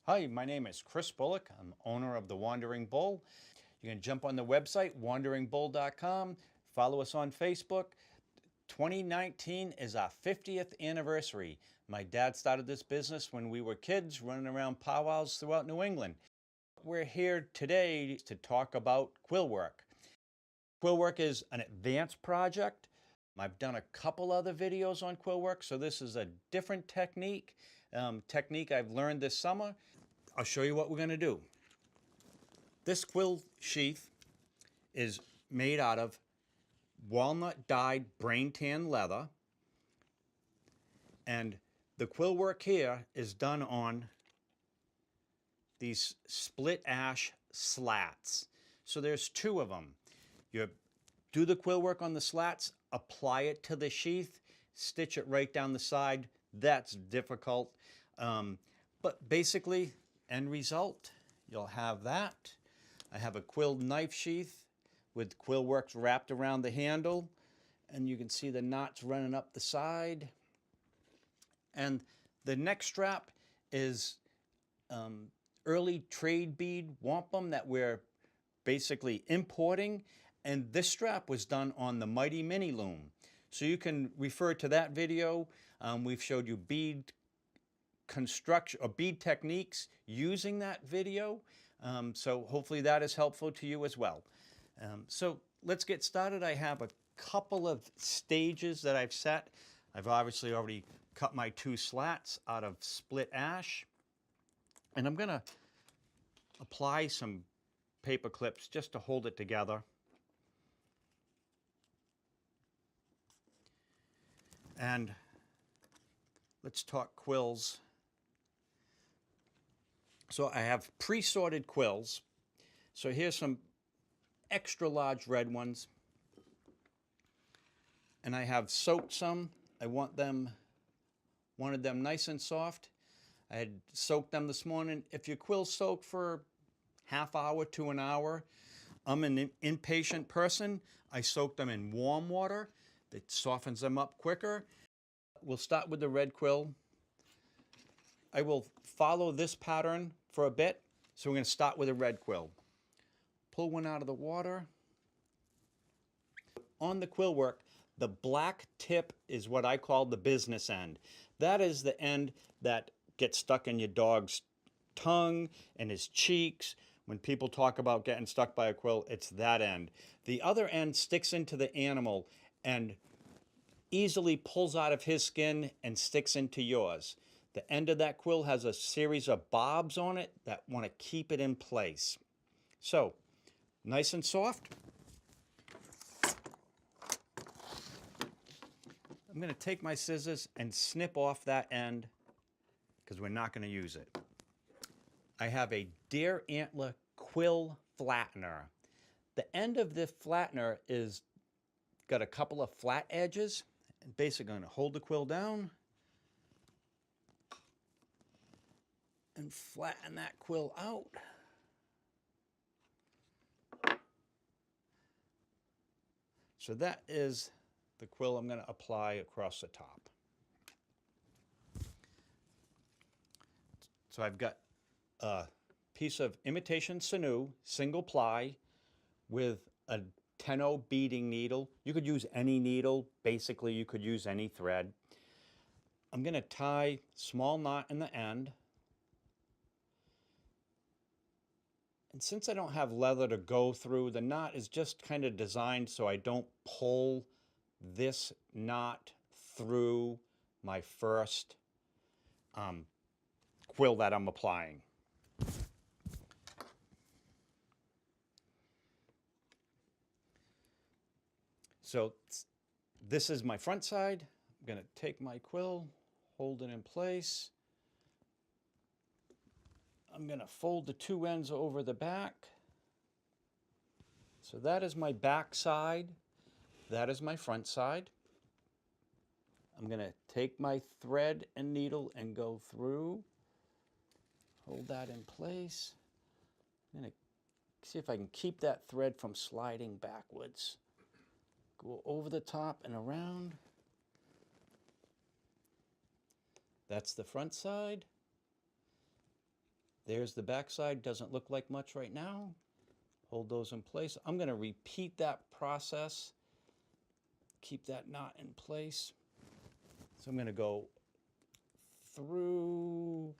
Hi, my name is Chris Bullock. I'm owner of The Wandering Bull. You can jump on the website, wanderingbull.com. Follow us on Facebook. 2019 is our 50th anniversary. My dad started this business when we were kids, running around powwows throughout New England. We're here today to talk about Quillwork. Quillwork is an advanced project. I've done a couple other videos on Quillwork, so this is a different technique I've learned this summer. I'll show you what we're going to do. This quill sheath is made out of walnut dyed brain tan leather, and the quill work here is done on these split ash slats. So there's two of them. You do the quill work on the slats, apply it to the sheath, stitch it right down the side. That's difficult, but basically end result, you'll have that. I have a quilled knife sheath with quill works wrapped around the handle, and you can see the knots running up the side. And the neck strap is early trade bead wampum that we're basically importing, and this strap was done on the Mighty Mini Loom. So you can refer to that video. We've showed you bead construction or bead techniques using that video. So hopefully that is helpful to you as well. So let's get started. I have a couple of stages that I've set. I've obviously already cut my two slats out of split ash, and I'm going to apply some paper clips just to hold it together. And let's talk quills. So I have pre-sorted quills. So here's some extra large red ones. And I have soaked some. I wanted them nice and soft. I had soaked them this morning. If your quills soak for half hour to an hour, I'm an impatient person. I soak them in warm water. That softens them up quicker. We'll start with the red quill. I will follow this pattern for a bit. So we're going to start with a red quill. Pull one out of the water. On the quill work, the black tip is what I call the business end. That is the end that gets stuck in your dog's tongue and his cheeks. When people talk about getting stuck by a quill, it's that end. The other end sticks into the animal and easily pulls out of his skin and sticks into yours. The end of that quill has a series of bobs on it that want to keep it in place. So, nice and soft. I'm going to take my scissors and snip off that end because we're not going to use it. I have a deer antler quill flattener. The end of this flattener is got a couple of flat edges. And basically going to hold the quill down and flatten that quill out. So that is the quill I'm going to apply across the top. So I've got a piece of imitation sinew, single ply, with a 10-0 beading needle. You could use any needle. Basically, you could use any thread. I'm going to tie a small knot in the end. And since I don't have leather to go through, the knot is just kind of designed so I don't pull this knot through my first quill that I'm applying. So this is my front side. I'm going to take my quill, hold it in place. I'm going to fold the two ends over the back. So that is my back side. That is my front side. I'm going to take my thread and needle and go through. Hold that in place. I'm going to see if I can keep that thread from sliding backwards. Go over the top and around. That's the front side. There's the back side. Doesn't look like much right now. Hold those in place. I'm going to repeat that process. Keep that knot in place. So I'm going to go through.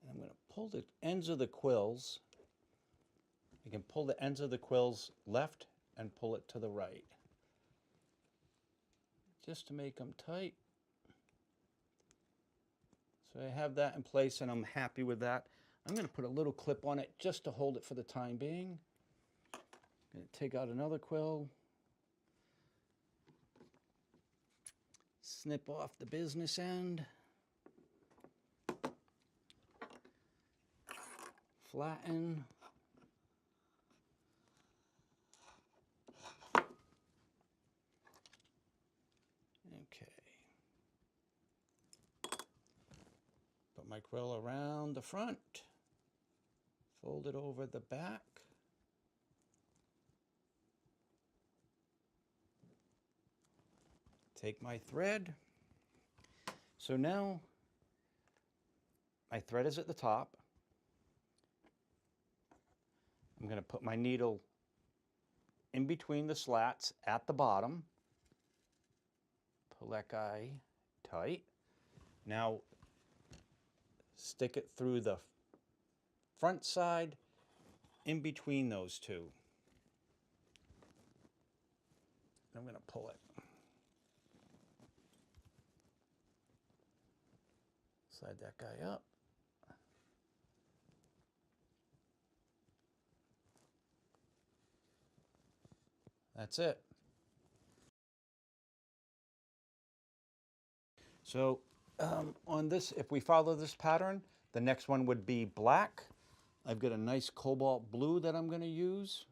I'm going to pull the ends of the quills. You can pull the ends of the quills left and pull it to the right, just to make them tight. So I have that in place and I'm happy with that. I'm going to put a little clip on it just to hold it for the time being. I'm going to take out another quill. Snip off the business end. Flatten. Okay. Put my quill around the front. Fold it over the back. Take my thread. So now my thread is at the top. I'm going to put my needle in between the slats at the bottom. Pull that guy tight. Now stick it through the front side in between those two. I'm going to pull it. Slide that guy up. That's it. So on this, if we follow this pattern, the next one would be black. I've got a nice cobalt blue that I'm going to use.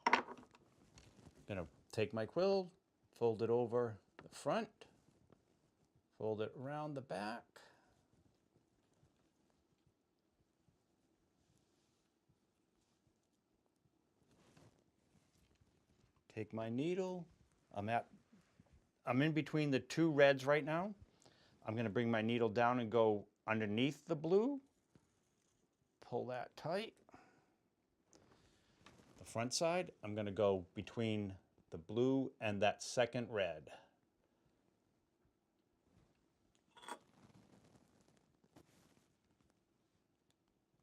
I'm going to take my quill, fold it over the front, fold it around the back. Take my needle. I'm in between the two reds right now. I'm going to bring my needle down and go underneath the blue. Pull that tight. The front side, I'm going to go between the blue and that second red.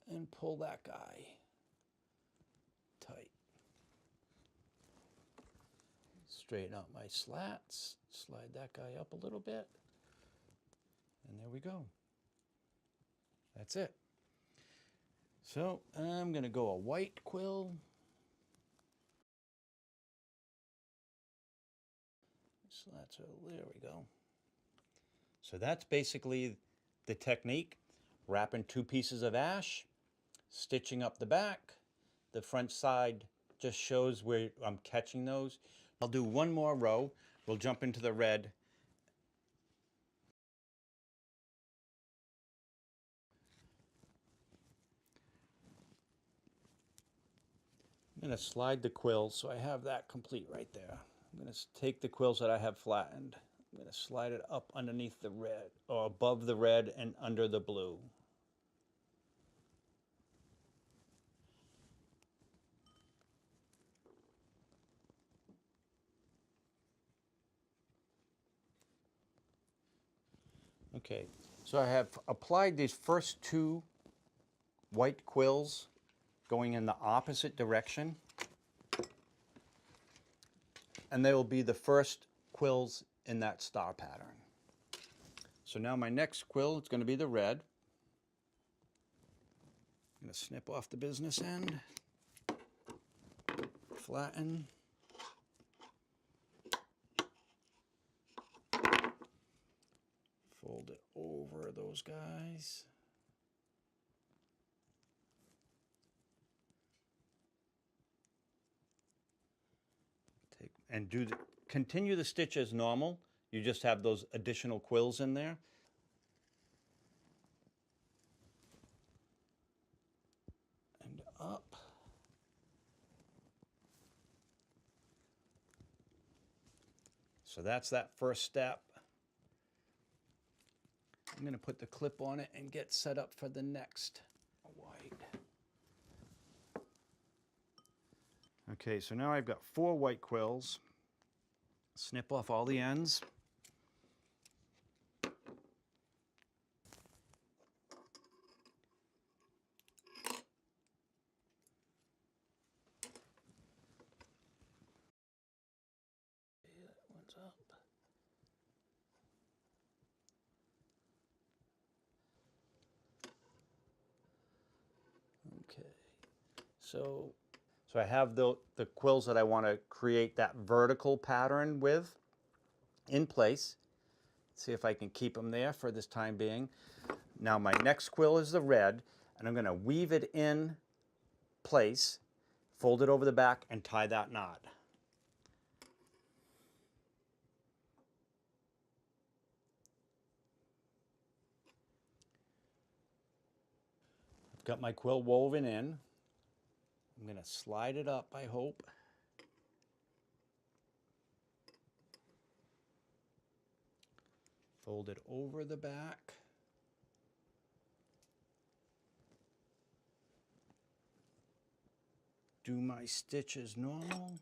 And pull that guy tight. Straighten out my slats, slide that guy up a little bit, and there we go. That's it. So I'm going to go a white quill. Slats are, there we go. So that's basically the technique. Wrapping 2 pieces of ash, stitching up the back. The front side just shows where I'm catching those. I'll do one more row. We'll jump into the red. I'm going to slide the quills so I have that complete right there. I'm going to take the quills that I have flattened. I'm going to slide it up underneath the red, or above the red and under the blue. Okay, so I have applied these first 2 white quills going in the opposite direction. And they will be the first quills in that star pattern. So now my next quill is going to be the red. I'm going to snip off the business end, flatten, fold it over those guys. and continue the stitch as normal. You just have those additional quills in there. And up. So that's that first step. I'm going to put the clip on it and get set up for the next white. Okay, so now I've got 4 white quills. Snip off all the ends. That one's up. Okay, so I have the quills that I want to create that vertical pattern with in place. See if I can keep them there for this time being. Now my next quill is the red, and I'm going to weave it in place, fold it over the back, and tie that knot. I've got my quill woven in. I'm going to slide it up, I hope. Fold it over the back. Do my stitch as normal.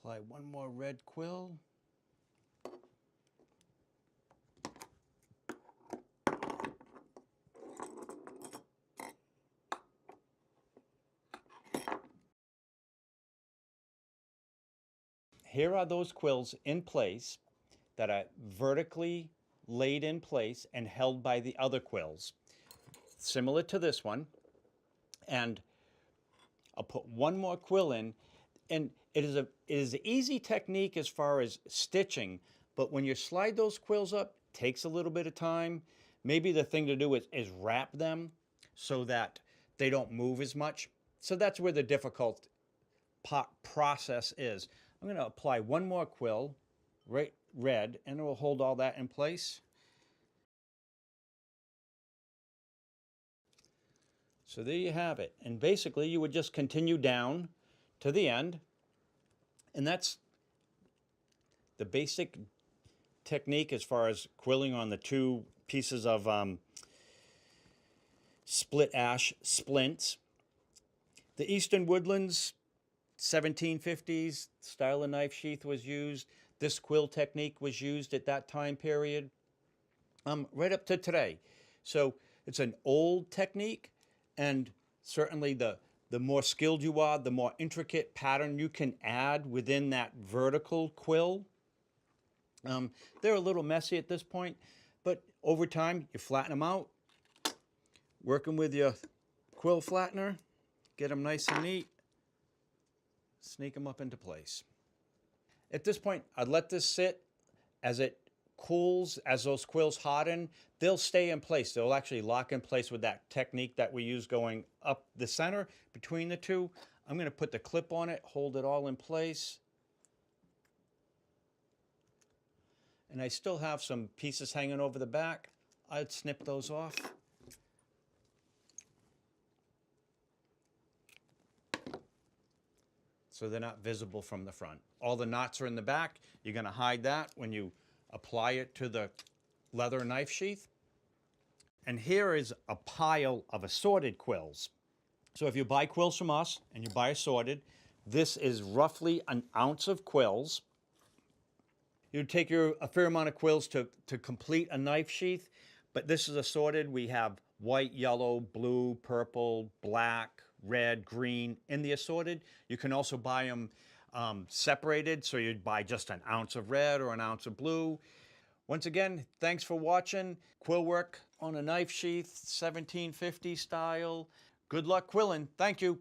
Apply one more red quill. Here are those quills in place that are vertically laid in place and held by the other quills, similar to this one. And I'll put one more quill in, and it is an easy technique as far as stitching, but when you slide those quills up, it takes a little bit of time. Maybe the thing to do is wrap them so that they don't move as much. So that's where the difficult process is. I'm going to apply one more quill, red, and it will hold all that in place. So there you have it. And basically you would just continue down to the end. And that's the basic technique as far as quilling on the 2 pieces of split ash splints. The Eastern Woodlands 1750s style of knife sheath was used. This quill technique was used at that time period, right up to today. So it's an old technique, and certainly the more skilled you are, the more intricate pattern you can add within that vertical quill. They're a little messy at this point, but over time you flatten them out, working with your quill flattener, get them nice and neat, sneak them up into place. At this point, I'd let this sit. As it cools, as those quills harden, they'll stay in place. They'll actually lock in place with that technique that we use going up the center between the 2. I'm going to put the clip on it, hold it all in place. And I still have some pieces hanging over the back. I'd snip those off. So they're not visible from the front. All the knots are in the back. You're going to hide that when you apply it to the leather knife sheath. And here is a pile of assorted quills. So if you buy quills from us and you buy assorted, this is roughly an ounce of quills. You'd take a fair amount of quills to complete a knife sheath, but this is assorted. We have white, yellow, blue, purple, black, red, green in the assorted. You can also buy them separated, so you'd buy just an ounce of red or an ounce of blue. Once again, thanks for watching. Quill work on a knife sheath, 1750 style. Good luck quilling. Thank you.